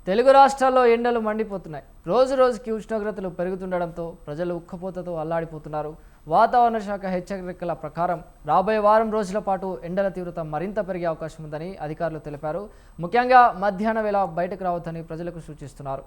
తెలుగు రాష్ట్రాల్లో ఎండలు మండిపోతున్నాయి. రోజు రోజుకి ఉష్ణోగ్రతలు పెరుగుతుండడంతో ప్రజలు ఉక్కపోతతో అల్లాడిపోతున్నారు. వాతావరణ శాఖ హెచ్చరికల ప్రకారం రాబోయే వారం రోజుల పాటు ఎండల తీవ్రత మరింత పెరిగే అవకాశం ఉందని అధికారులు తెలిపారు. ముఖ్యంగా మధ్యాహ్న వేళ బయటకు రావద్దని ప్రజలకు సూచిస్తున్నారు.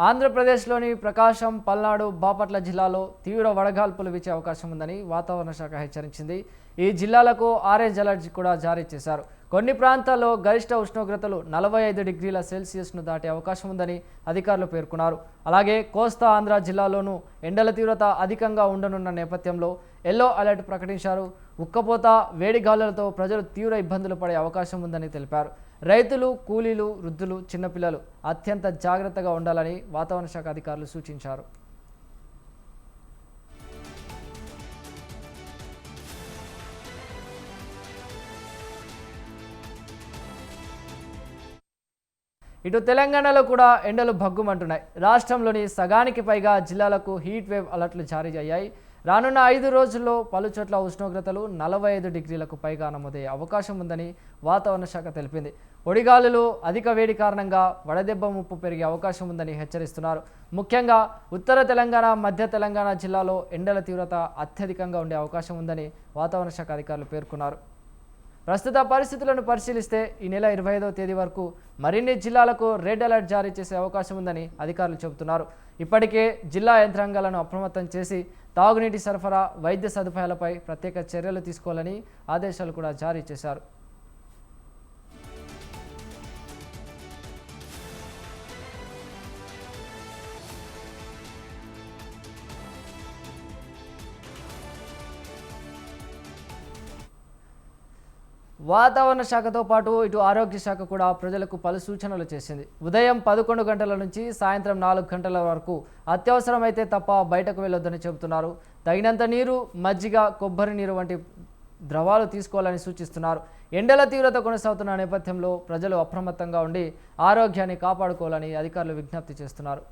ఆంధ్రప్రదేశ్లోని ప్రకాశం, పల్నాడు, బాపట్ల జిల్లాలో తీవ్ర వడగాల్పులు వీచే అవకాశం ఉందని వాతావరణ శాఖ హెచ్చరించింది. ఈ జిల్లాలకు ఆరెంజ్ అలర్ట్ కూడా జారీ చేశారు. కొన్ని ప్రాంతాల్లో గరిష్ట ఉష్ణోగ్రతలు 45 డిగ్రీల సెల్సియస్ను దాటే అవకాశం ఉందని అధికారులు పేర్కొన్నారు. అలాగే కోస్తా ఆంధ్ర జిల్లాలోనూ ఎండల తీవ్రత అధికంగా ఉండనున్న నేపథ్యంలో ఎల్లో అలర్ట్ ప్రకటించారు. ఉక్కపోత, వేడి గాలులతో ప్రజలు తీవ్ర ఇబ్బందులు పడే అవకాశం ఉందని తెలిపారు. రైతులు, కూలీలు, వృద్ధులు, చిన్నపిల్లలు అత్యంత జాగ్రత్తగా ఉండాలని వాతావరణ శాఖ అధికారులు సూచించారు. ఇటు తెలంగాణలో కూడా ఎండలు భగ్గుమంటున్నాయి. రాష్ట్రంలోని సగానికి పైగా జిల్లాలకు హీట్ వేవ్ అలర్ట్లు జారీ అయ్యాయి. రానున్న 5 రోజుల్లో పలుచోట్ల ఉష్ణోగ్రతలు 45 డిగ్రీలకు పైగా నమోదయ్యే అవకాశం ఉందని వాతావరణ శాఖ తెలిపింది. ఒడిగాలులు, అధిక వేడి కారణంగా వడదెబ్బ ముప్పు పెరిగే అవకాశం ఉందని హెచ్చరిస్తున్నారు. ముఖ్యంగా ఉత్తర తెలంగాణ, మధ్య తెలంగాణ జిల్లాలో ఎండల తీవ్రత అత్యధికంగా ఉండే అవకాశం ఉందని వాతావరణ శాఖ అధికారులు పేర్కొన్నారు. ప్రస్తుత పరిస్థితులను పరిశీలిస్తే ఈ నెల 25వ తేదీ వరకు మరిన్ని జిల్లాలకు రెడ్ అలర్ట్ జారీ చేసే అవకాశం ఉందని అధికారులు చెబుతున్నారు. ఇప్పటికే జిల్లా యంత్రాంగాలను అప్రమత్తం చేసి తాగునీటి సరఫరా, వైద్య సదుపాయాలపై ప్రత్యేక చర్యలు తీసుకోవాలని ఆదేశాలు కూడా జారీ చేశారు. వాతావరణ శాఖతో పాటు ఇటు ఆరోగ్య శాఖ కూడా ప్రజలకు పలు సూచనలు చేసింది. ఉదయం 11 గంటల నుంచి సాయంత్రం 4 గంటల వరకు అత్యవసరమైతే తప్ప బయటకు వెళ్ళొద్దని చెబుతున్నారు. తగినంత నీరు, మజ్జిగ, కొబ్బరి నీరు వంటి ద్రవాలు తీసుకోవాలని సూచిస్తున్నారు. ఎండల తీవ్రత కొనసాగుతున్న నేపథ్యంలో ప్రజలు అప్రమత్తంగా ఉండి ఆరోగ్యాన్ని కాపాడుకోవాలని అధికారులు విజ్ఞప్తి చేస్తున్నారు.